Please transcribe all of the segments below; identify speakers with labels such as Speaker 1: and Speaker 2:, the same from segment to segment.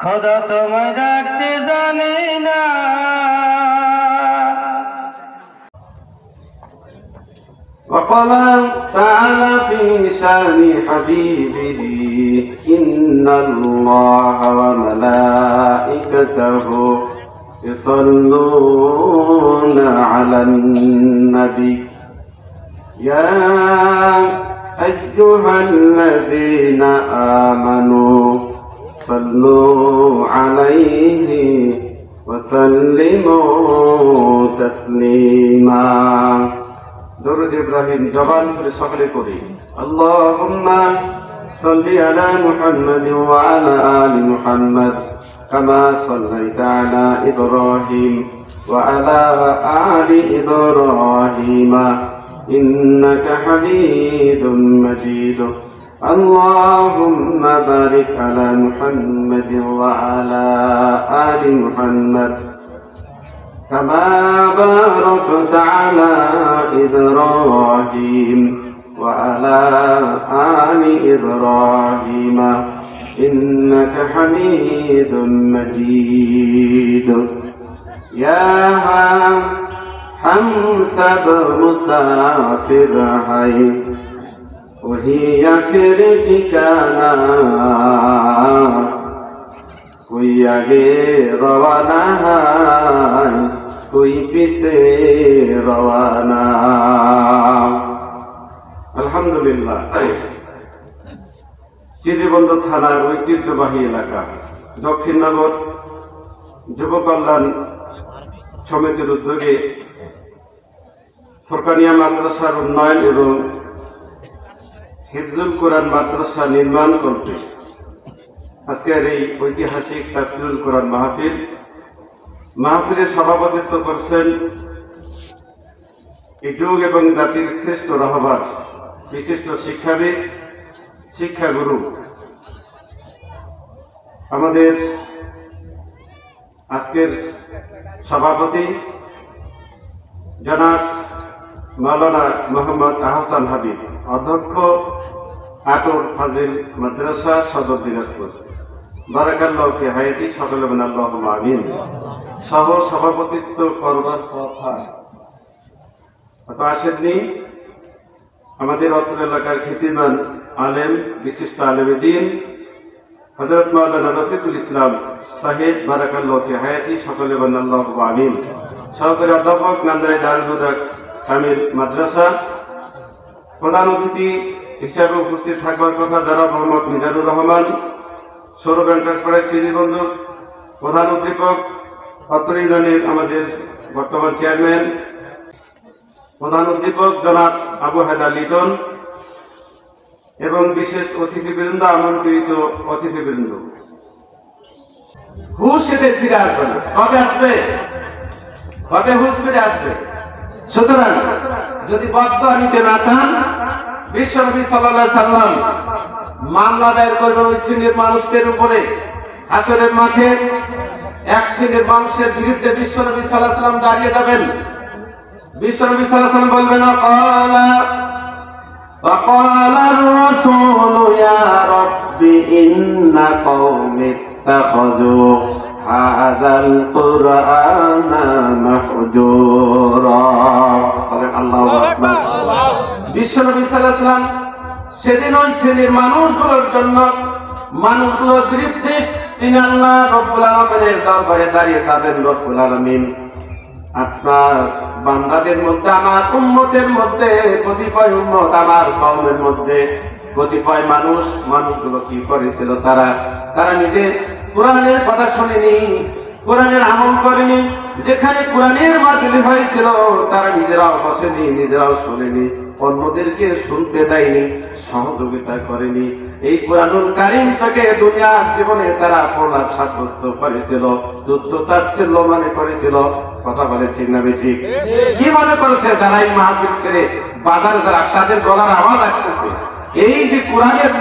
Speaker 1: খোদা তোমায় ডাকতে জানি না।
Speaker 2: وقال تعالى في شان حبيبه إن الله وملائكته يصلون على النبي يا أيها الذين آمنوا صلوا عليه وسلموا تسليما درود إبراهيم জবান করে সকলে পড়ি আল্লাহুম্মা সাল্লি আলা মুহাম্মাদিন ওয়া আলা আলি মুহাম্মাদ কামা সাল্লাইতা আলা ইব্রাহিম ওয়া আলা আলি ইব্রাহিম ইন্নাকা হামিদুম মাজিদ اللهم بارك على محمد وعلى آل محمد كما باركت على إبراهيم وعلى آل إبراهيم إنك حميد مجيد يا حمزة مسافر حي وهي ঠিকানা कोई आगे रवाना है कोई पीछे रवाना। আলহামদুলিল্লাহ চিরিবন্দর থানার ঐতিহ্যবাহী এলাকা দক্ষিণনগর যুব কল্যাণ সমিতির উদ্যোগে ফোরকানিয়া মাদ্রাসার উন্নয়ন এবং হিফজুল কোরআন মাদ্রাসা নির্মাণ করতে আজকের এই ঐতিহাসিক তাফসীরুল কোরআন মাহফিলের সভাপতিত্ব করছেন এই যুগ এবং জাতির শ্রেষ্ঠ রাহবার বিশিষ্ট শিক্ষাবিদ শিক্ষাগুরু আমাদের আজকের সভাপতি জনাব মাওলানা মোহাম্মদ আহসান হাবিব, অধ্যক্ষ আটর ফাজিল মাদ্রাসা সদর দিনাজপুর, বারাকাল্লাহু ফি হায়াতি, সকলে বলেন আল্লাহুম্মা আমিন। সহ সভাপতিত্ব করবার কথা অত আসেননি আমাদের অত্র এলাকার খ্যাতিমান আলেম বিশিষ্ট আলেমে দ্বীন হযরত মাওলানা রফিকুল ইসলাম সাহেব, বারাকাল্লাহু ফি হায়াতি, সকলে বলেন আল্লাহুম্মা আমিন। সহকারী অধ্যাপক নান্দাই দারুল হুদা কামিল মাদ্রাসা, প্রধান অতিথি হিসাবে উপস্থিত থাকবার কথা জনাব মোহাম্মদ মিজানুর রহমান, সৌরভ এন্টারপ্রাইজ চিরিবন্দর প্রধান অধ্যাপক, অত্র ইউনিয়নের আমাদের বর্তমান চেয়ারম্যান প্রধান অধ্যাপক জনাব আবু হায়দার লিটন এবং বিশেষ অতিথিবৃন্দ, আমন্ত্রিত অতিথিবৃন্দ। হুশ এদের ফিরে আসবে না। কবে আসবে? কবে হুশ ফিরে আসবে? সুতরাং যদি বদদোয়া নিতে না চান, বিশ্বনবী সাল্লাল্লাহু আলাইহি সাল্লাম মামলা দায়ের করবেন ওই শ্রেণীর মানুষদের উপরে। হাসরের মাঠে এক শ্রেণীর মানুষের বিরুদ্ধে বিশ্বনবী সাল্লাল্লাহু আলাইহি সাল্লাম দাঁড়িয়ে যাবেন। বিশ্বনবী সাল্লাল্লাহু আলাইহি সাল্লাম বলবেন وقال الرسول يا رب إن قوم اتخذوا هذا القرآن مهجورا। আল্লাহু আকবার। বিশ্বনবী সাল্লাল্লাহু আলাইহি সাল্লাম সেদিন ওই শ্রেণীর মানুষগুলোর জন্য, মানুষগুলোর বিরুদ্ধে তিনি আল্লাহ রব্বুল আলামিনের দরবারে দাঁড়িয়ে যাবেন। রব্বুল আলামিন আপনার বান্দাদের মধ্যে, আমার উম্মতের মধ্যে কতিপয় উম্মত, আমার কওমের মধ্যে কতিপয় মানুষগুলো কি করেছিল, তারা নিজে কোরআনের কথা শুনেনি, কোরআনের আমল করেনি। যেখানে কোরআনের মাহফিল হয়েছিল তারা নিজেরাও বসেনি, নিজেরাও শুনেনি, অন্যদেরকে শুনতে দেয়নি, সহযোগিতা করেনি। এই কোরআনুল কারীমটাকে দুনিয়ার জীবনে তারা প্রলাপ সাব্যস্ত করেছিল, তুচ্ছ তাচ্ছিল্য মনে করেছিল। কথা বলে ঠিক না বেঠিক? কি মনে করেছে যারা এই মাহফিল ছেড়ে বাজারে যারা তাদের গলার আওয়াজ আসতেছে, এই যে কোরআনের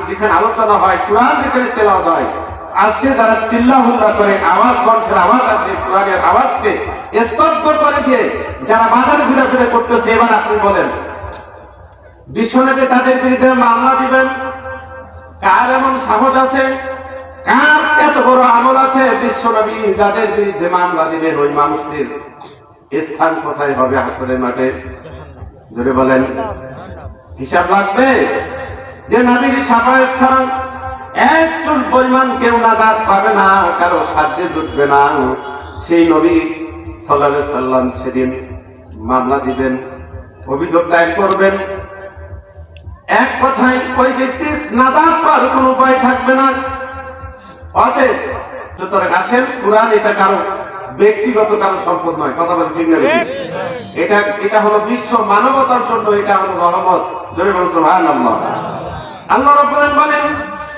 Speaker 2: যেখানে আলোচনা হয়, কোরআন যেখানে তেলাওয়াত হয়, আসছে যারা চিল্লাহুল্লা করে, আওয়াজ কণ্ঠের আওয়াজ আছে, কোরআনের আওয়াজকে স্তব্ধ করে দিয়ে যারা বাজার ঘুরে ফিরে করতেছে, এবার আপনি বলেন বিশ্বনবী তাদের বিরুদ্ধে মামলা দিবেন? কার এমন সাহস আছে? কার বড় আমল আছে বিশ্বনবী যাদের বিরুদ্ধে মামলা দিবেন ওই মানুষটির স্থান কোথায় হবে হাসরের মাঠে? জোরে বলেন। হিসাব লাগবে যে নবীর সাফায়েত ছাড়া এক চুল পরিমাণ কেউ নাজাত পাবে না, কারো সাধ্যে জুটবে না। সেই নবী সাল্লাল্লাহু আলাইহি সাল্লাম সেদিন মামলা দিবেন, অভিযোগ দায়ের করবেন। এক কথায় ওই ব্যক্তির নাজাত পাওয়ার কোনো উপায় থাকবে না। অতএব সুতরাং আসেন, কুরআন এটা কারো ব্যক্তিগত কারো সম্পদ নয়, কথা বলে ঠিক না? এটা হলো বিশ্ব মানবতার জন্য, এটা হলো রহমত। জোরে বলুন সুবহানাল্লাহ। আল্লাহ রাব্বুল আলামিন বলেন,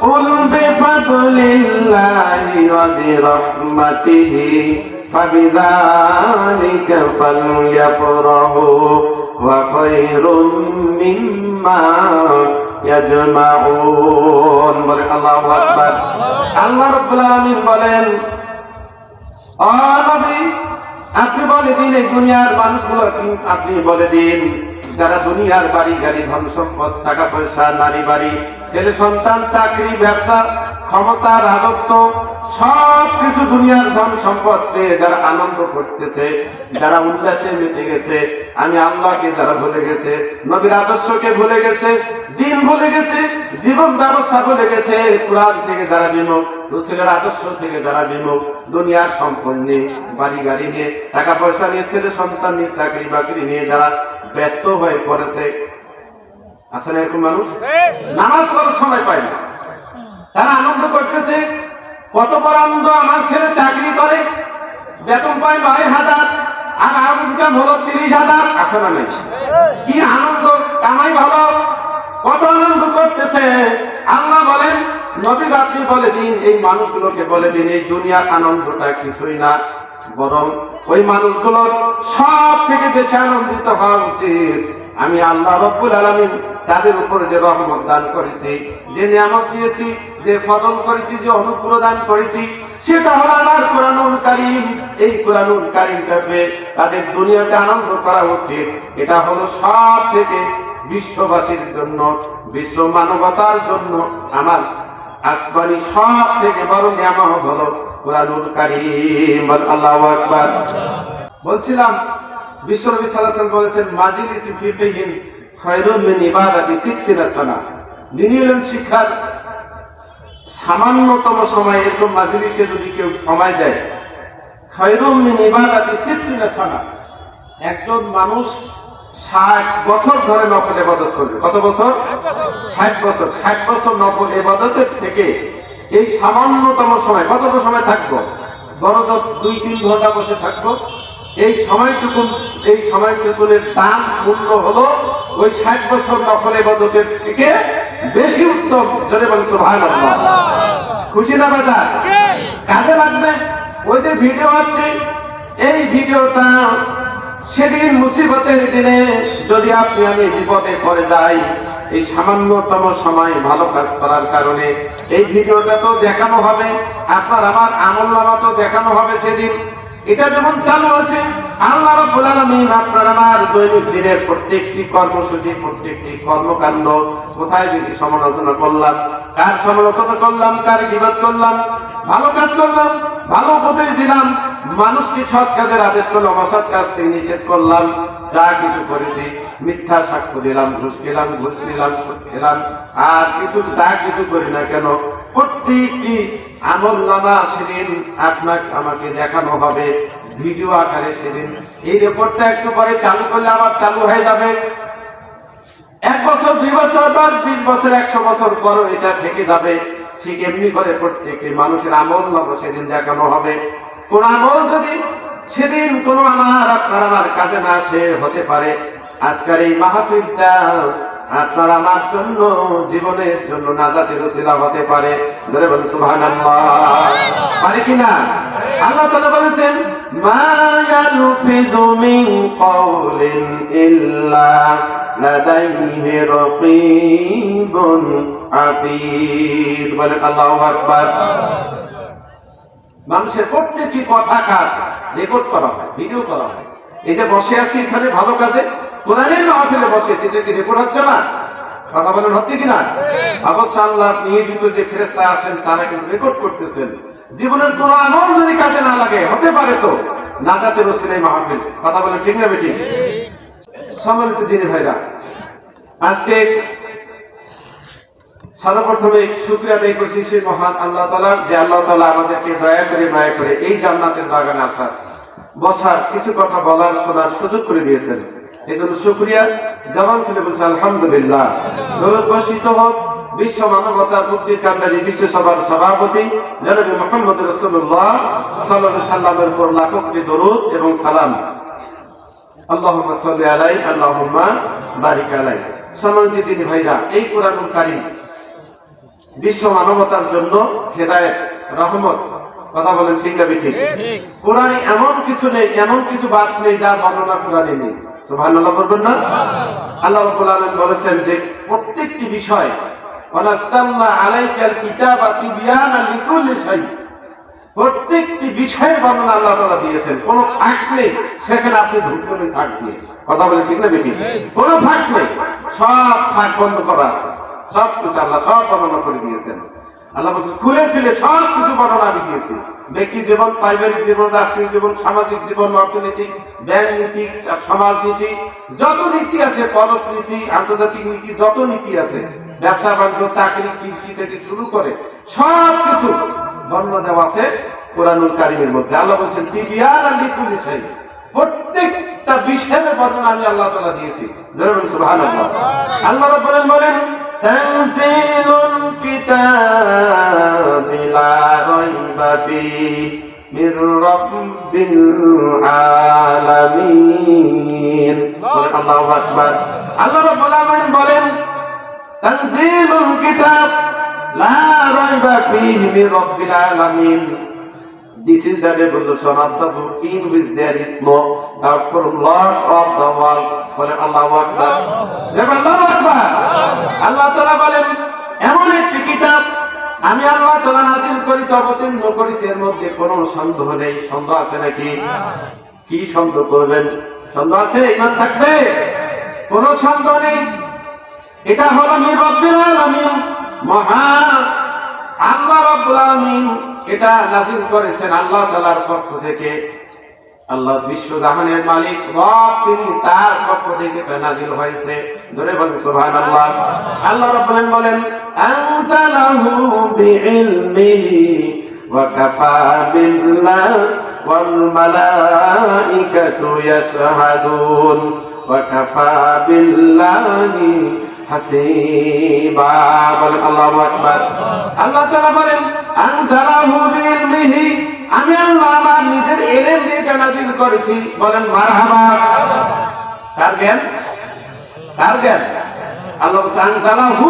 Speaker 2: কুল বিফাদলিল্লাহি ওয়া বিরাহমাতিহি ফাবিযালিকা ফালইফরাহু ওয়া খায়রুম মিম্মা ইয়াজমাউন। বলে আল্লাহু আকবার। আল্লাহ রাব্বুল আলামিন বলেন, ও নবী আপনি বলে দিন এই দুনিয়ার মানুষগুলো, আপনি বলে দিন যারা দুনিয়ার বাড়ি গাড়ি ধন সম্পদ টাকা পয়সা নারী বাড়ি ছেলে সন্তান চাকরি ব্যবসা ক্ষমতা রাজত্ব সব কিছু দুনিয়ার ধন সম্পদ পেয়ে যারা আনন্দ করতেছে, যারা উল্লাসে মেতে গেছে, আমি আল্লাহকে যারা ভুলে গেছে, নবীর আদর্শকে ভুলে গেছে, দিন ভুলে গেছে, জীবন ব্যবস্থা ভুলে গেছে, কুরআন থেকে যারা বিমুখ, রাসূলের আদর্শ থেকে যারা বিমুখ, দুনিয়ার সম্পদ নিয়ে বাড়ি গাড়ি নিয়ে টাকা পয়সা নিয়ে ছেলে সন্তান নিয়ে চাকরি বাকরি নিয়ে যারা ব্যস্ত হয়ে পড়েছে, আসলে এরকম মানুষ নামাজ পড়ার সময় পায় না। তারা আনন্দ করতেছে, কত বড় আনন্দ, আমার ছেলে চাকরি করে বেতন পায় ৯,০০০ আর ইনকাম হলো ৩০,০০০। আছে না নাই? কি আনন্দ, কামাই ভালো, কত আনন্দ করতেছে। আল্লাহ বলেন, নবী আপনি বলে দিন এই মানুষগুলোকে বলে দিন এই দুনিয়ার আনন্দটা কিছুই না, বরং ওই মানুষগুলোর সব থেকে বেশি আনন্দিত হওয়া উচিত আমি আল্লাহ রাব্বুল আলামিন তাদের উপরে যে রহমত দান করেছি, যে নিয়ামত দিয়েছি, যে ফজল করেছি, যে অনুগ্রহ দান করেছি, সেটা হলো আল্লাহর কোরআনুল কারীম। এই কোরআনুল কারীমটাকে তাদের দুনিয়াতে আনন্দ করা উচিত। এটা হলো সব থেকে বিশ্ববাসীর জন্য, বিশ্ব মানবতার জন্য আমার আসমানি সব থেকে বড় নিয়ামত হলো কোরআনুল কারীম। আল্লাহু আকবার। বলছিলাম বিশ্বনবী সাল্লাল্লাহু আলাইহি ওয়াসাল্লাম বলেছেন, মাজলিসি ফিকহিন খায়রুম মিন ইবাদাতি সিত্তিনা সানা। দ্বীনি ইলম শিক্ষার সামান্যতম সময় এরকম মাজলিসে যদি কেউ সময় দেয়, খায়রুম মিন ইবাদাতি সিত্তিনা সানা, একজন মানুষ ৬০ বছর ধরে নফল ইবাদত করবে। কত বছর? ৬০ বছর। ৬০ বছর নফল ইবাদতের থেকে এই সামান্যতম সময়, কতটা সময় থাকবো? বড় ২-৩ ঘন্টা বসে থাকবো। এই সময়টুকুনের দাম মূল্য হলো ওই ৬০ বছর নফল ইবাদতের থেকে বেশি উত্তম। জোরে বলেন সুবহানাল্লাহ। খুশি না বাজার? কাজে লাগবে। ওই যে ভিডিও আছে, এই ভিডিওটা সেদিন মুসিবতের দিনে যদি আপনি আমি বিপদে পড়ে যাই, এই সামান্যতম সময় ভালো কাজ করার কারণে এই ভিডিওটা তো দেখানো হবে, আপনার আমার আমলনামা তো দেখানো হবে সেদিন। এটা যেমন চালু আছে, আল্লাহ রাব্বুল আলামিন আপনার আমার দৈনিক দিনের প্রত্যেকটি কর্মসূচি, প্রত্যেকটি কর্মকাণ্ড কোথায় বেশি সমালোচনা করলাম, কার সমালোচনা করলাম, কার গীবত করলাম, ভালো কাজ করলাম, ভালো উপদেশ দিলাম, মানুষকে সৎ কাজের আদেশ করলাম, অসৎ কাজ থেকে নিষেধ করলাম, যা কিছু করেছি, মিথ্যা সাক্ষ্য দিলাম, ঘুষ খেলাম, ঘুষ নিলাম, সুদ খেলাম, আর কিছু যা কিছু করি না কেন প্রত্যেকটি আমলনামা সেদিন আপনাকে আমাকে দেখানো হবে ভিডিও আকারে। সেদিন এই রেকর্ডটা একটু পরে চালু করলে আবার চালু হয়ে যাবে। ১ বছর, ২ বছর, ১০, ২০ বছর, ১০০ বছর পরও এটা থেকে যাবে। ঠিক এমনি করে প্রত্যেকটি মানুষের আমলনামা সেদিন দেখানো হবে। কোন আমল যদি সেদিন কোনো আপনার কাজে না আসে, হতে পারে আজকের এই মাহফিলটা আপনার আমার জন্য জীবনের জন্য নাজাতের ওসিলা হতে পারে। ধরে বলেন সুবহানাল্লাহ। পারে কিনা? আল্লাহ তাআলা বলেছেন, মা ইয়ালফিযু মিন কাওলিন ইল্লা লাদাইহি রাকীবুন আতীদ। বলেন আল্লাহু আকবার। মানুষের প্রত্যেকটি কথা কাজ রেকর্ড করা হয়, ভিডিও করা হয়। এই যে বসে আছি এখানে ভালো কাজে, কোরআনের মাহফিলে বসেছি, এটা কি রেকর্ড হচ্ছে না? কথা বলেন হচ্ছে কিনা? অবশ্য আল্লাহ নিয়োজিত যে ফেরেশতা আছেন তারা কিন্তু রেকর্ড করতেছেন। জীবনের কোন আমল যদি কাজে না লাগে, হতে পারে তো নাজাতের ওসিলাই মাহফিল। কথা বলে ঠিক না বেঠিক? সম্মানিত দিনী ভাইরা, আজকে সর্বপ্রথমে শুকরিয়া আদায় করছি সেই মহান আল্লাহ তাআলার, যে আল্লাহ তাআলা আমাদেরকে দয়া করে এই জান্নাতের বাগানে আসার, বসার, কিছু কথা বলার, শোনার সুযোগ করে দিয়েছেন। এই জন্য শুকরিয়া। জবান খুলে বলছি আলহামদুলিল্লাহ। দরুদ বর্ষিত হোক বিশ্ব মানবতার মুক্তির কান্ডারী বিশ্ব সভার সভাপতি জনাব মুহাম্মদ রাসূলুল্লাহ সাল্লাল্লাহু আলাইহি সাল্লামের উপর লাখো কোটি দরুদ এবং সালাম। আল্লাহুম্মা সাল্লি আলাইহি আল্লাহুম্মা বারিক আলাইহি। সম্মানিত দিনী ভাইরা, এই কোরআনুল কারীম বিশ্ব মানবতার জন্য হেদায়েত, রহমত। কথা বলেন ঠিক না বেঠিক? কোরআনে এমন কিছু নেই, এমন কিছু বাত নেই যার বর্ণনা কোরআনে নেই। সুবহানাল্লাহ বলবেন না? আল্লাহ রাব্বুল আলামিন বলেছেন যে প্রত্যেকটি বিষয়, ওয়ানাজ্জালনা আলাইকাল কিতাবা তিবয়ানান লিকুল্লি শাই, প্রত্যেকটি বিষয়ের বর্ণনা আল্লাহ তাআলা দিয়েছেন। কোনো ফাঁক নেই, সেখানে আপনি ঢুকবেন ফাঁক দিয়ে। কথা বলেন ঠিক না বেঠিক? কোনো ফাঁক নেই, সব ফাঁক বন্ধ করা আছে। সব কিছু আল্লাহ সব বর্ণনা করে দিয়েছেন। আল্লাহ বলছেন খুলে ফেলে সব কিছু বর্ণনা আমি দিয়েছি। ব্যক্তি জীবন, পারিবারিক জীবন, রাষ্ট্রীয় জীবন, সামাজিক জীবন, অর্থনৈতিক, ব্যাংক নীতি, সমাজনীতি, যত নীতি আছে, পররাষ্ট্রনীতি, আন্তর্জাতিক নীতি, যত নীতি আছে, ব্যবসা বাণিজ্য, চাকরি, কৃষি থেকে শুরু করে সব কিছু বর্ণনা দেওয়া আছে কোরআনুল কারীমের মধ্যে। আল্লাহ বলছেন তিবয়ানান লিকুল্লি শাই, প্রত্যেকটা বিষয়ের বর্ণনা আমি আল্লাহ তাআলা দিয়েছি। জোরে বলেন সুবহানাল্লাহ। আল্লাহ রাব্বুল আলামিন বলেন তানজিলুল কিতাবি লা রাইবা ফীহি মির রাব্বিল আলামিন। আল্লাহু আকবার। আল্লাহ রাব্বুল আলামিন বলেন তানজিলুল কিতাব লা রাইবা ফীহি মির রাব্বিল আলামিন। This is the revelation of the book in which there is no doubt for Lord of the worlds. বলেন আল্লাহু আকবার। আল্লাহু আকবার। আল্লাহ তাআলা বলেন এমন একটি কিতাব আমি আল্লাহ তাআলা নাযিল করেছি, অবতীর্ণ করেছি, এর মধ্যে কোনো সন্দেহ নেই। সন্দেহ আছে নাকি? কি সন্দেহ করবেন? সন্দেহ আছে? ঈমান থাকবে? কোনো সন্দেহ নেই। এটা হলো মির রাব্বিল আলামিন, মহান আল্লাহ রাব্বুল আলামিন এটা নাযিল করেছেন আল্লাহ তাআলার পক্ষ থেকে। আল্লাহ বিশ্ব জাহানের মালিক রব, তিনি তার পক্ষ থেকে এটা নাযিল হয়েছে। ধরে বলেন সুবহানাল্লাহ। আল্লাহ রাব্বুল আলামিন বলেন আনজালাহু বিইলমিহি ওয়া কাফা বিল্লাহি ওয়াল মালাইকাতু ইয়াশহাদুন ওয়া কাফা বিল্লাহি হাসিবা। বলেন আল্লাহু আকবার। আল্লাহ তাআলা বলেন আনজালাহু বিইলমিহি, আমি আল্লাহ আমার নিজের ইলম দিয়ে এটা নাযিল করেছি। বলেন মারহাবা। কার জ্ঞান? কার জ্ঞান? আল্লাহ আনজালাহু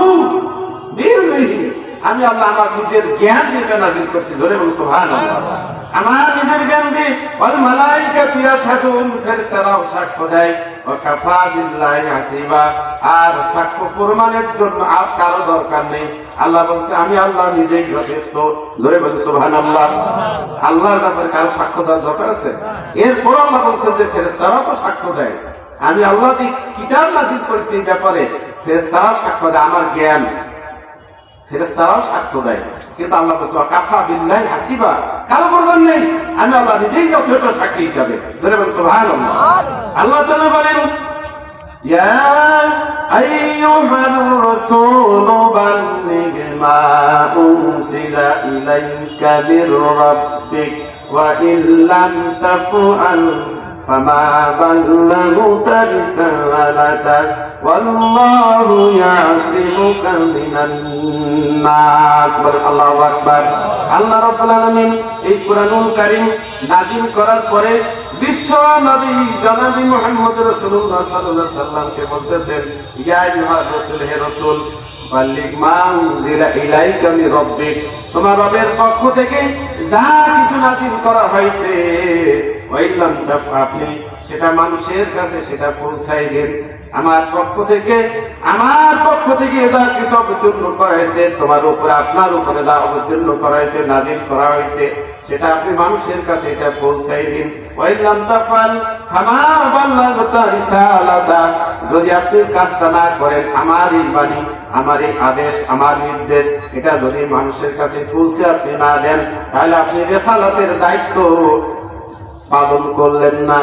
Speaker 2: বিইলমিহি, আমি আল্লাহ আমার নিজের জ্ঞান দিয়ে এটা নাযিল করেছি। ধরে বলুন সুবহানাল্লাহ। আমার নিজের জ্ঞান দিয়ে। ওয়াল মালাইকাতু ইয়াশহাদুন, ফেরেশতারাও সাক্ষ্য দেয়। ওয়া কাফা বিল্লাহি হাসিবা, আর সাক্ষ্য প্রমাণের জন্য আর কারো দরকার নেই। আল্লাহ বলছে আমি আল্লাহ নিজেই যথেষ্ট। ধরে বলুন সুবহানাল্লাহ। আল্লাহর ব্যাপারে কারো সাক্ষ্য দেওয়ার দরকার আছে? এরপর আল্লাহ বলছেন যে ফেরেশতারাও তো সাক্ষ্য দেয়। আমি আল্লাহ যে কিতাব নাযিল করেছি এই ব্যাপারে ফেরেশতারাও সাক্ষ্য দেয়, আমার জ্ঞান। ফেরেশতারাও সাক্ষ্য দেয়, কিন্তু আল্লাহ বলছে কাফা বিল্লাহি হাসিবা, কারো প্রয়োজন নেই, আমি আল্লাহ নিজেই যথেষ্ট সাক্ষী হিসাবে। ধরে বলেন সুবহানাল্লাহ। আল্লাহ তাআলা বলেন ইয়া আইয়ুহার রাসূলু বাল্লিগ মা উনজিলা ইলাইকা মির রাব্বিক ওয়া ইল্লাম তাফআল ফামা বাল্লাগতা রিসালাতাক ওয়াল্লাহু ইয়াসিমুকা মিনান নাস। আল্লাহু আকবার। আল্লাহ রাব্বুল আলামিন এই কোরআনুল কারীম নাযিল করার পরে বিশ্ব নবী জনাব মুহাম্মদ রাসূলুল্লাহ সাল্লাল্লাহু আলাইহি সাল্লামকে বলতেছেন ইয়া আইয়ুহার রাসূল, হে রাসূল, বাল্লিগ মা উনজিলা ইলাইকা মির রাব্বিক, তোমার রবের পক্ষ থেকে যা কিছু নাযিল করা হয়েছে ওয়াইল্লাম তাফআলি, সেটা মানুষের কাছে সেটা পৌঁছায় দেন। আমার পক্ষ থেকে যা কিছু অবতীর্ণ করা হয়েছে তোমার উপরে, আপনার উপরে যা অবতীর্ণ করা হয়েছে, নাজিল করা হয়েছে, সেটা আপনি মানুষের কাছে এটা পৌঁছাই দিন। ওয়াইলাম তাফাল ফামা বাল্লাগতা রিসালাতা, যদি আপনি কাজটা না করেন, আমার এই বাণী, আমার এই আদেশ, আমার নির্দেশ, এটা যদি মানুষের কাছে পৌঁছে আপনি না দেন, তাহলে আপনি রিসালাতের দায়িত্ব পালন করলেন না।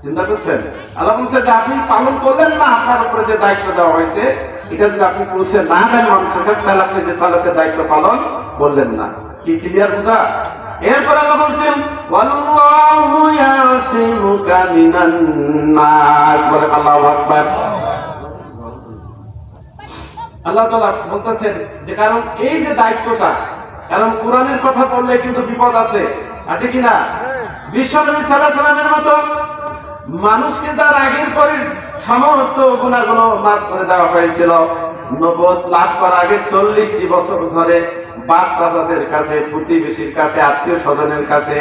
Speaker 2: চিন্তা করছেন? আল্লাহ বলছে যে আপনি পালন করলেন না, আপনার উপরে যে দায়িত্ব দেওয়া হয়েছে এটা যদি আপনি পৌঁছে না দেন মানুষের কাছে, তাহলে আপনি রিসালাতের দায়িত্ব পালন করলেন না। কি ক্লিয়ার বুঝা? এরপর আল্লাহ বলছেন ওয়াল্লাহু ইয়াসিমুকা মিনান নাস, বলেন আল্লাহু আকবার। আল্লাহ তাআলা বলতেছেন যে কারণ এই যে দায়িত্বটা, কারণ কোরআনের কথা বললে কিন্তু বিপদ আছে, আছে কিনা? বিশ্বনবী সাল্লাল্লাহু আলাইহি ওয়াসাল্লামের মতো মানুষকে যার আগের পরে সমস্ত গুনাহগুলো মাফ করে দেওয়া হয়েছিল, নবুয়ত লাভ করার আগে 40টি বছর ধরে বাপ চাচাদের কাছে, প্রতিবেশীর কাছে, আত্মীয় স্বজনের কাছে,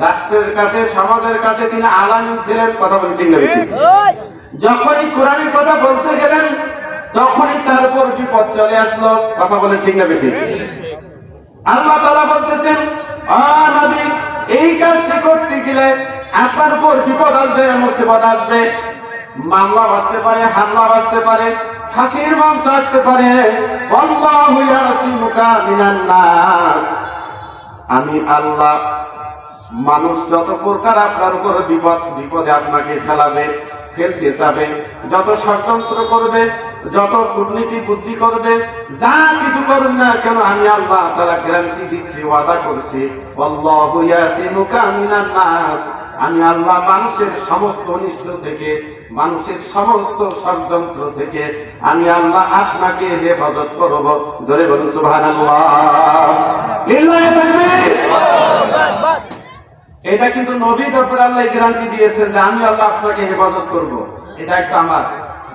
Speaker 2: রাষ্ট্রের কাছে, সমাজের কাছে তিনি আলামিন ছিলেন। কথা বলেন ঠিক না? যখনই কোরআনের কথা বলতে গেলেন তখনই তার উপর বিপদ চলে আসলো। কথা বলেন ঠিক না? বেশি আল্লাহ তাআলা বলতেছেন নবী, এই কাজটি করতে গেলে আপনার উপর বিপদ আসবে, মুসিবত আসবে, মামলা আসতে পারে, হামলা আসতে পারে, ফাঁসির মঞ্চ আসতে পারে। আল্লাহু ইয়াসিমুকা মিনান নাস, আমি আল্লাহ মানুষ যত প্রকার আপনার উপর বিপদে আপনাকে ফেলতে যাবে, যত ষড়যন্ত্র করবে, যত দুর্নীতি বুদ্ধি করবে, যা কিছু করুন না কেন, আমি আল্লাহ তাআলা গ্যারান্টি দিচ্ছি, ওয়াদা করছি, আল্লাহু ইয়াসিমুকা মিনান নাস, আমি আল্লাহ মানুষের সমস্ত অনিষ্ট থেকে, মানুষের সমস্ত ষড়যন্ত্র থেকে আমি আল্লাহ আপনাকে হেফাজত করব। জোরে বলুন সুবহানাল্লাহ। লিল্লাহি তাকবীর। এটা কিন্তু নবীর ব্যাপারে আল্লাহ গ্যারান্টি দিয়েছেন যে আমি আল্লাহ আপনাকে হেফাজত করব, এটা একটা আমার।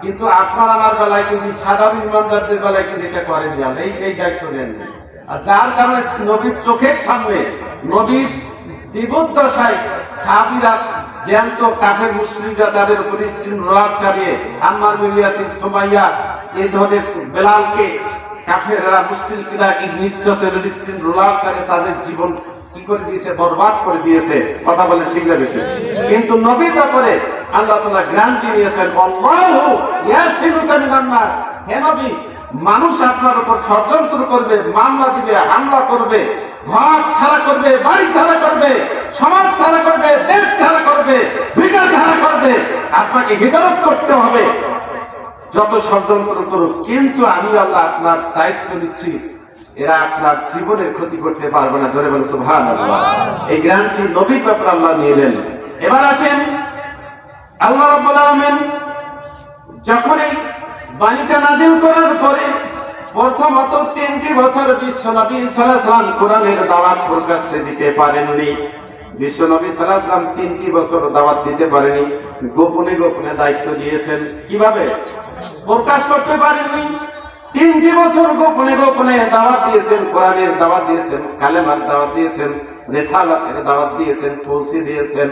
Speaker 2: কিন্তু আপনার আমার বেলায় কিন্তু সাধারণ ইমানদারদের বেলায় কিন্তু এটা করেননি, এই দায়িত্ব নেননি। আর যার কারণে নবীর চোখের সামনে, নবীর জীবদ্দশায় সাহাবীরা জ্যান্ত কাফের মুশরিকরা তাদের উপর স্ত্রীর রোলাপ চালিয়ে, আম্মার বিন ইয়াসির, সুমাইয়া, এই ধরনের বেলালকে কাফেররা মুশরিকরা নির্যাতনের স্ত্রীর রোলাপ চালিয়ে তাদের জীবন কি করে দিয়েছে, বরবাদ করে দিয়েছে। কথা বলে ঠিক না? বেশি কিন্তু নবীর ব্যাপারে আল্লাহ তাআলা গ্যারান্টি দিয়েছেন আল্লাহু ইয়াসিমুকা মিনান নাস, হে নবী, মানুষ আপনার উপর ষড়যন্ত্র করবে, মামলা দিবে, হামলা করবে, ঘর ছাড়া করবে, বাড়ি ছাড়া করবে, সমাজ ছাড়া করবে, দেশ ছাড়া করবে, ভিটা ছাড়া করবে, আপনাকে হিজরত করতে হবে, যত ষড়যন্ত্র করুক, কিন্তু আমি আল্লাহ আপনার দায়িত্ব নিচ্ছি, এরা আপনার জীবনের ক্ষতি করতে পারবে না। জোরে বলেন সুবহানাল্লাহ। এই গ্যারান্টি নবীর ব্যাপারে আল্লাহ নিলেন। এবার আসেন, আল্লাহ রাব্বুল আলামিন যখন এই বাণীটা নাযিল করার পরে প্রথমত 3টি বছর বিশ্বনবী সাল্লাল্লাহু আলাইহি ওয়াসাল্লাম কোরআনের দাওয়াত প্রকাশ্যে দিতে পারেননি। বিশ্বনবী সাল্লাল্লাহু আলাইহি ওয়াসাল্লাম 3টি বছর দাওয়াত দিতে পারেনি, গোপনে গোপনে দায়িত্ব দিয়েছেন। কিভাবে? প্রকাশ করতে পারেননি। 3টি বছর গোপনে গোপনে দাওয়াত দিয়েছেন, কোরআনের দাওয়াত দিয়েছেন, কালেমার দাওয়াত দিয়েছেন, রিসালাতের দাওয়াত দিয়েছেন, পৌঁছে দিয়েছেন।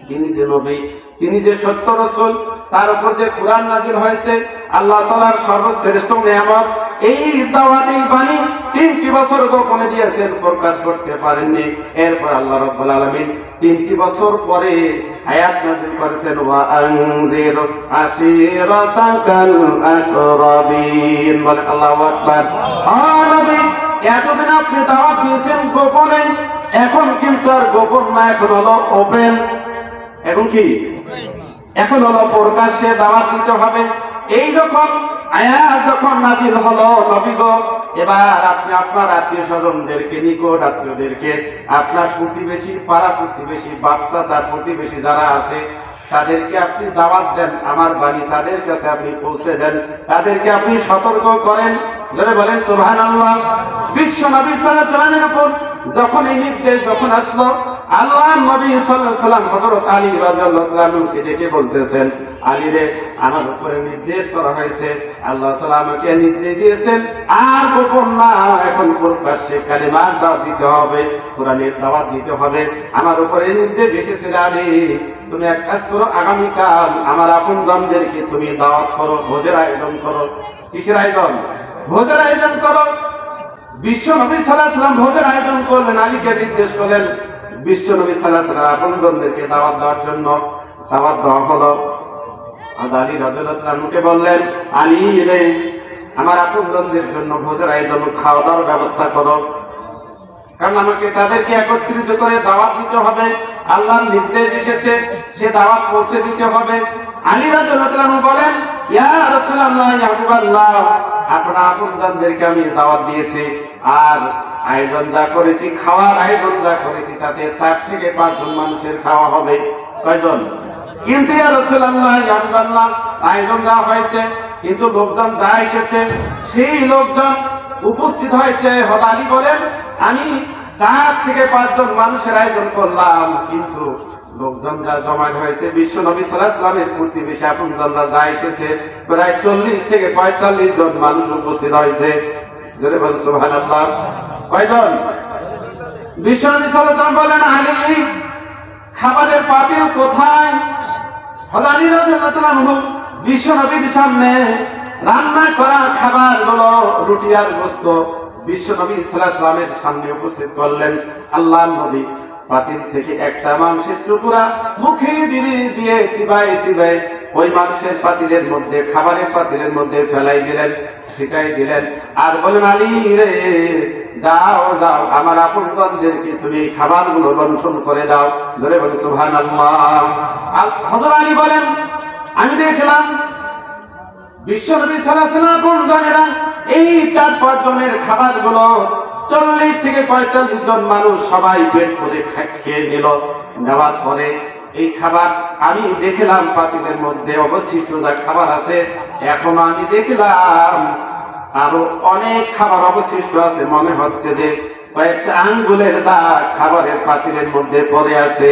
Speaker 2: তিনি যে নবী, তিনি যে সত্য রাসূল, তার উপর যে কোরআন নাযিল হয়েছে, আল্লাহ তাআলার সর্বশ্রেষ্ঠ নিয়ামত, এই দাওয়াত, এই বাণী 3টি বছর গোপনে দিয়েছেন, প্রকাশ করতে পারেননি। এরপর আল্লাহ রাব্বুল আলামিন 3টি বছর পরে আয়াত নাযিল করেছেন, ওয়া আনজির আশিরাতাকাল আকরাবিন। বলে আল্লাহু আকবার। নবী, এতদিন আপনি দাওয়াত দিয়েছেন গোপনে, এখন কিন্তু আর গোপন না, এখন হলো ওপেন। এখন কি? এখন হলো প্রকাশ্যে দাওয়াত দিতে হবে। এই যখন আয়াত যখন নাযিল হলো, নবী গো, এবার আপনি আপনার আত্মীয় স্বজনদেরকে, নিকট আত্মীয়দেরকে, আপনার প্রতিবেশী, পাড়া প্রতিবেশী, বাপ চাচা প্রতিবেশী যারা আছে, তাদেরকে আপনি দাওয়াত দেন, আমার বাণী তাদের কাছে আপনি পৌঁছে দেন, তাদেরকে আপনি সতর্ক করেন। যারা বলেন সুবহানাল্লাহ। বিশ্ব নবী সাল্লাল্লাহু আলাইহি ওয়াসাল্লামের উপর যখন এই নির্দেশ যখন আসলো, আল্লাহ নবী সাল্লাল্লাহু আলাইহি সাল্লাম হযরত আলী রাদিয়াল্লাহু তাআলা কে ডেকে বলতেছেন, আলী রে, আমার উপরে নির্দেশ করা হয়েছে, আল্লাহ তাআলা আমাকে নির্দেশ দিয়েছেন আর গোপন না, এখন প্রকাশ্যে কালিমার দাওয়াত দিতে হবে, কোরআনের দাওয়াত দিতে হবে। আমার উপরে নির্দেশ এসেছে, আলী তুমি এক কাজ করো, আগামীকাল আমার আপনজনদেরকে তুমি দাওয়াত করো, ভোজের আয়োজন করো। কিসের আয়োজন? ভোজের আয়োজন করো। বিশ্ব নবী সাল্লাল্লাহু আলাইহি সাল্লাম ভোজের আয়োজন করলেন, আলীকে নির্দেশ করলেন বিশ্ব নবী সাল্লাল্লাহু আলাইহি সাল্লাম আপনজনদেরকে দাওয়াত দেওয়ার জন্য। দাওয়াত দেওয়া হলো। আলী রাদিয়াল্লাহু তাআলাকে বললেন, আলী রে, আমার আপনজনদের জন্য ভোজের আয়োজন, খাওয়া দাওয়ার ব্যবস্থা করো, কারণ আমাকে তাদেরকে একত্রিত করে দাওয়াত দিতে হবে। আল্লাহর নির্দেশ এসেছে, সে দাওয়াত পৌঁছে দিতে হবে। আলী রাদিয়াল্লাহু তাআলা বলেন, ইয়া রাসূলুল্লাহ, ইয়া হাবিবাল্লাহ, আপনার আপনজনদেরকে আমি দাওয়াত দিয়েছি, আর আয়োজন যা করেছি, খাওয়ার আয়োজন যা করেছি, তাতে 4 থেকে 5 জন মানুষের খাওয়া হবে। কয়জন? কিন্তু ইয়া রাসূলুল্লাহ, ইয়া হাবিবাল্লাহ, আয়োজন যা হয়েছে, কিন্তু লোকজন যা এসেছে, সেই লোকজন উপস্থিত হয়েছে। হযরত আলী বলেন, আমি 4 থেকে 5 জন মানুষের আয়োজন করলাম, কিন্তু লোকজন যা জমা হয়েছে, বিশ্ব নবী সাল্লাল্লাহু আলাইহি সাল্লামের প্রতিবেশী আপনজনরা যা এসেছে, প্রায় 40 থেকে 45 জন মানুষ উপস্থিত হয়েছে। জোরে বলেন সুবহানাল্লাহ। কয়জন? বিশ্ব নবী সাল্লাল্লাহু আলাইহি সাল্লাম বলেন, আলী, খাবারের পাতিল কোথায়? হযরত আলী রাদিয়াল্লাহু তাআলা বিশ্ব নবীর সামনে রান্না করা খাবারগুলো, রুটি আর গোশত, বিশ্ব নবী সাল্লাল্লাহু আলাইহি সাল্লামের সামনে উপস্থিত করলেন। আল্লাহর নবী পাতিল থেকে একটা মাংসের টুকরা মুখে দিয়ে চিবাই ওই মাংসের পাতিলের মধ্যে, খাবারের পাতিলের মধ্যে ফেলাই দিলেন, ছিটাই দিলেন, আর বলেন, আলী রে, যাও যাও, আমার আপনজনদেরকে তুমি খাবারগুলো বন্টন করে দাও। ধরে বলে সুবহানাল্লাহ। হযরত আলী বলেন, আমি দেখলাম বিশ্ব নবী সাল্লাল্লাহু আলাইহি ওয়াসাল্লাম আপনজনেরা এই 4-5 জনের খাবারগুলো 40 থেকে 45 জন মানুষ সবাই পেট ভরে খেয়ে নিল। নেওয়ার পরে এই খাবার আমি দেখলাম পাতিলের মধ্যে অবশিষ্ট যা খাবার আছে, এখন আমি দেখলাম আরো অনেক খাবার অবশিষ্ট আছে, মনে হচ্ছে যে কয়েকটা আঙ্গুলের দাগ খাবারের পাতিলের মধ্যে পড়ে আছে।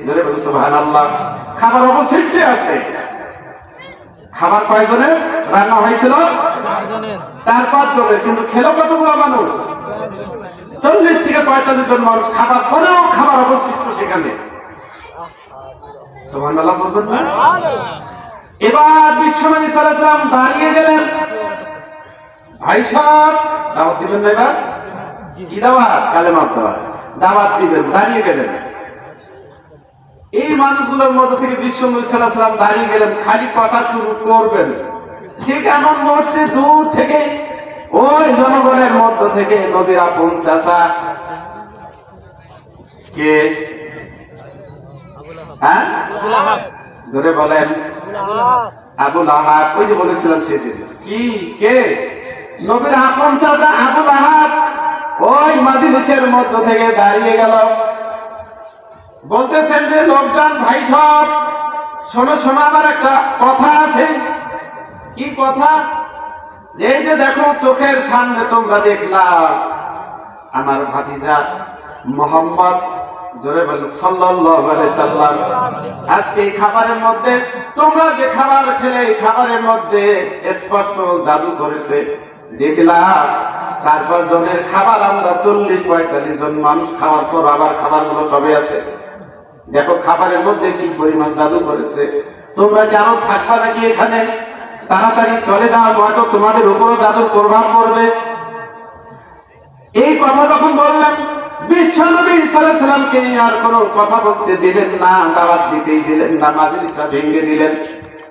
Speaker 2: জোরে বলুন সুবহানাল্লাহ। খাবার অবশিষ্ট আছে। খাবার কয়জনের রান্না হয়েছিল? 4-5 জনের, কিন্তু খেলো কতগুলো মানুষ? 40 থেকে 45 জন মানুষ। খাবার পরেও খাবার অবশিষ্ট সেখানে। সুবহানাল্লাহ বলবেন না? এবার বিশ্ব নবী সাল্লাল্লাহু আলাইহি সাল্লাম দাঁড়িয়ে গেলেন। ভাই সাহেব, দাওয়াত দিবেন না? এবার কি দাওয়াত? কালেমার দাওয়াত। দাওয়াত দিবেন, দাঁড়িয়ে গেলেন। এই মানুষগুলোর মধ্যে থেকে বিশ্ব নবী সাল্লাল্লাহু আলাইহি সাল্লাম দাঁড়িয়ে গেলেন, খালি কথা শুরু করবেন। ঠিক এমন মুহূর্তে দূর থেকে ওই জনগণের মধ্য থেকে নবীর আপন চাচা কে? হ্যাঁ, ধরে বলেন, আবু লাহাব। ওই যে বলেছিলাম সেদিন, কি কে? নবীর আপন চাচা আবু লাহাব ওই মাজলিসের মধ্য থেকে দাঁড়িয়ে গেল। বলতেছেন যে, লোকজন, ভাই সব শোনো শোনো, আমার একটা কথা আছে। কি কথা? এই যে দেখো, চোখের সামনে তোমরা দেখলা আমার ভাতিজা মুহাম্মদ, জোরে বলেন সাল্লাল্লাহু আলাইহি সাল্লাম, আজকে এই খাবারের মধ্যে তোমরা যে খাবার খেলে, এই খাবারের মধ্যে স্পষ্ট জাদু করেছে। দেখলা 4-5 জনের খাবার আমরা 40-45 জন মানুষ খাওয়ার পর আবার খাবারগুলো চবে আছে। দেখো খাবারের মধ্যে কি পরিমাণ জাদু করেছে। তোমরা কি আরো থাকবা নাকি এখানে? তাড়াতাড়ি চলে যাও, নয়তো তোমাদের উপরও জাদুর প্রভাব পড়বে। এই কথা যখন বললেন, বিশ্ব নবী সাল্লাল্লাহু আলাইহি সাল্লামকে আর কোনো কথা বলতে দিলেন না, দাওয়াত দিতেই দিলেন না, মাজলিসটা ভেঙে দিলেন।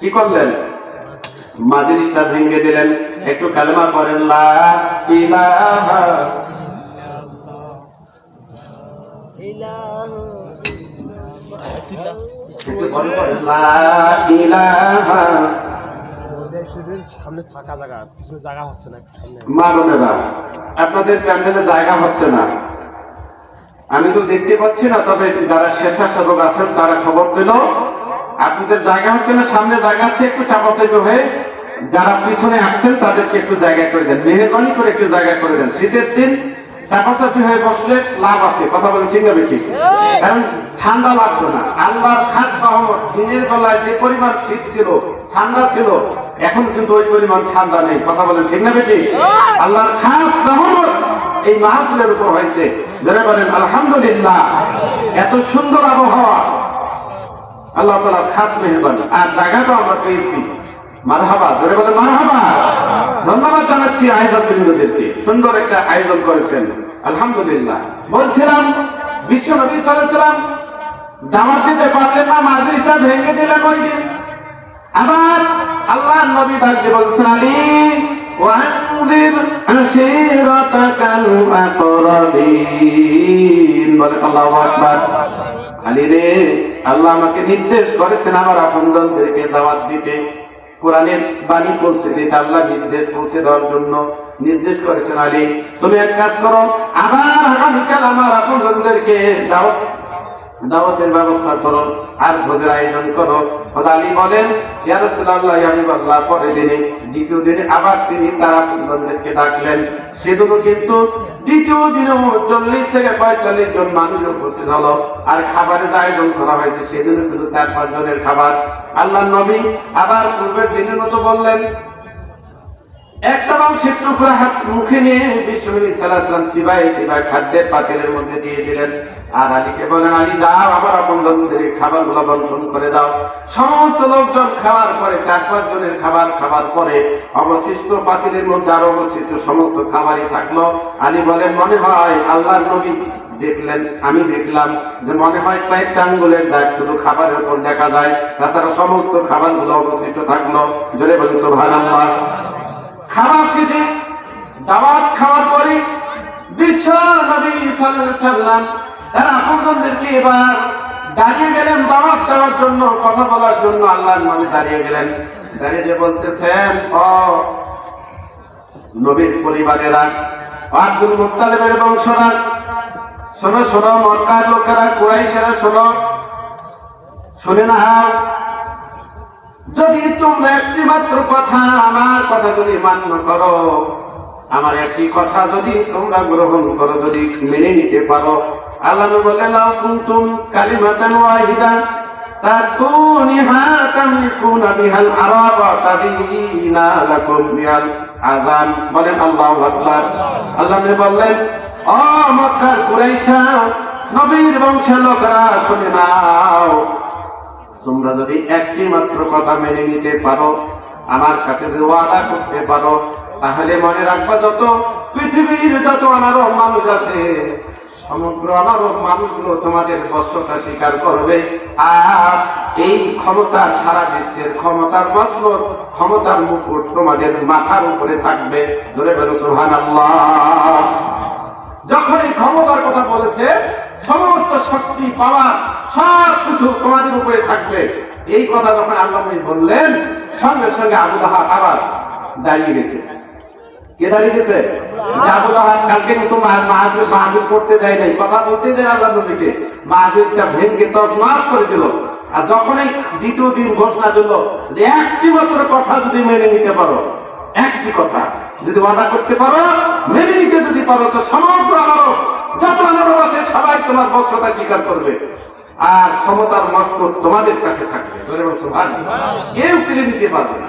Speaker 2: কি করলেন? মাজলিসটা ভেঙে দিলেন। একটু কালেমা পড়েন, লা ইলাহা একটু পড়েন, লা ইলাহা।
Speaker 3: সামনে ফাঁকা জায়গা, পিছনে জায়গা হচ্ছে না।
Speaker 2: মা বোনেরা, আপনাদের প্যান্ডেলে জায়গা হচ্ছে না, আমি তো দেখতে পাচ্ছি না, তবে যারা স্বেচ্ছাসেবক আছেন তারা খবর পেল আপনাদের জায়গা হচ্ছে না, সামনে জায়গা আছে, একটু চাপাচাপি হয়ে যারা পিছনে আসছেন তাদেরকে একটু জায়গা করে দেন, মেহেরবানি করে একটু জায়গা করে দেন। শীতের দিন চাপাচাপি হয়ে বসলে লাভ আছে, কথা বলেন ঠিক না বেশি? কারণ ঠান্ডা লাগতো না। আল্লাহর খাস রহমত, দিনের বেলায় যে পরিমাণ শীত ছিল, ঠান্ডা ছিল, এখন কিন্তু ওই পরিমাণ ঠান্ডা নেই, কথা বলেন ঠিক না বেশি? আল্লাহর খাস রহমত এই মাহফিলের উপর হয়েছে। যারা বলেন আলহামদুলিল্লাহ। এত সুন্দর আবহাওয়া আল্লাহ তাআলার খাস মেহেরবানি। আর জায়গাটা আমরা পেয়েছি, মারহাবা, ধরে বলে মারহাবা। ধন্যবাদ জানাচ্ছি আয়োজক বৃন্দদেরকে, সুন্দর একটা আয়োজন করেছেন, আলহামদুলিল্লাহ। বলছিলাম বিশ্ব নবী সাল্লাল্লাহু আলাইহি ওয়াসাল্লাম দাওয়াত দিতে পারলেন না, মাহফিলটা ভেঙে দিলেন ওই দিন। আবার আল্লাহর নবী ডাক দিয়ে বলছেন, আলী ওয়ানজির আশিরাতাকাল আকরাবিন, বলে আল্লাহু আকবার। আলী রে, আল্লাহ আমাকে নির্দেশ করেছেন আমার আপনজনদেরকে দাওয়াত দিতে, কোরআনের বাণী পৌঁছে দিতে, আল্লাহ নির্দেশ পৌঁছে দেওয়ার জন্য নির্দেশ করেছেন। আলী তুমি এক কাজ করো, আবার আগামীকাল আমার আপনজনদেরকে দাওয়াতের ব্যবস্থা করো আর ভোজের আয়োজন করো। আলী বলেন, ইয়া রাসূলুল্লাহ, আমি বললাম পরের দিনে, দ্বিতীয় দিনে আবার তিনি তার আপনজনদেরকে ডাকলেন। সেদিনও কিন্তু দ্বিতীয় দিনে 40 থেকে 45 জন মানুষ উপস্থিত হলো। আর খাবারের আয়োজন করা হয়েছে, সেদিনও কিন্তু 4-5 জনের খাবার। আল্লাহর নবী আবার পূর্বের দিনের মতো বললেন, একটা মাংসের টুকরা হাত মুখে নিয়ে বিশ্বনবী সাল্লাল্লাহু আলাইহি ওয়াসাল্লাম চিবায় খাদ্যের পাতিলের মধ্যে দিয়ে দিলেন। আর আলীকে বলেন, আলী যাও আবার আপনজনদের খাবারগুলো বন্টন করে দাও। সমস্ত লোকজন খাওয়ার পরে, 4-5 জনের খাবার পরে অবশিষ্ট পাতিলের মধ্যে আরো অবশিষ্ট সমস্ত খাবারই থাকলো। আলী বলেন, মনে হয় আল্লাহর নবী দেখলেন, আমি দেখলাম যে মনে হয় কয়েকটা আঙ্গুলের দাগ শুধু খাবারের উপর দেখা যায়, তাছাড়া সমস্ত খাবারগুলো অবশিষ্ট থাকলো। জোরে বলেন সুবহানাল্লাহ। খাবার শেষে, দাওয়াত খাওয়ার পরে বিশ্ব নবী সাল্লাল্লাহু আলাইহি ওয়াসাল্লাম তারা আপনজনদেরকে এবার দাঁড়িয়ে গেলেন দাওয়াত দেওয়ার জন্য, কথা বলার জন্য। আল্লাহর নবী দাঁড়িয়ে গেলেন, দাঁড়িয়ে যে বলতেছেন, ও নবীর পরিবারেরা, আব্দুল মুত্তালিবের বংশরা, শোনো শোনো, মক্কার লোকেরা, কুরাইশেরা, শোনো, শুনে নাও, যদি তোমরা একটি মাত্র কথা, আমার কথা যদি মান্য করো, আমার একটি কথা যদি তোমরা গ্রহণ করো, যদি মেনে নিতে পারো, আল্লাহ বললেন, লাউ কুনতুম কালিমাতান ওয়াহিদা তাকুনিহা তামলিকুনা বিহাল আরাবা তাদিনা লাকুম বিহাল আযান, বলেন আল্লাহু আকবার। আল্লাহ বললেন, ও মক্কার কুরাইশা, নবীর বংশের লোকেরা, শুনে নাও, তোমরা যদি একটি মাত্র কথা মেনে নিতে পারো, আমার কাছে যে ওয়াদা করতে পারো, তাহলে মনে রাখবা, যত পৃথিবীর যত অনারব মানুষ আছে, সমগ্র অনারব মানুষগুলো তোমাদের বশ্যতা স্বীকার করবে। আর এই ক্ষমতার, সারা বিশ্বের ক্ষমতার মসনদ, ক্ষমতার মুকুট তোমাদের মাথার উপরে থাকবে। ধরে বলো সুবহানাল্লাহ। যখন এই ক্ষমতার কথা বলেছে, সমস্ত শক্তি, পাওয়ার, সব কিছু তোমাদের উপরে থাকবে, এই কথা যখন আল্লাহ বললেন, সঙ্গে সঙ্গে আবু লাহাব আবার দাঁড়িয়ে গেছে। কে দাঁড়িয়ে গেছে? আবু লাহাব কালকে কিন্তু মাহফিল করতে দেয় নাই, কথা বলতে দেয় আল্লাহ নবীকে, মাহফিলটা ভেঙে তছনছ করে দিল। আর যখন এই দ্বিতীয় দিন ঘোষণা দিল যে একটি মাত্র কথা যদি মেনে নিতে পারো, একটি কথা যদি ওয়াদা করতে পারো, মেনে নিতে যদি পারো, তো সমগ্র আনারব, যত আনারব আছে, সবাই তোমার বংশতা স্বীকার করবে, আর ক্ষমতার মস্তক তোমাদের কাছে থাকবে। কেউ কেড়ে নিতে পারবে না।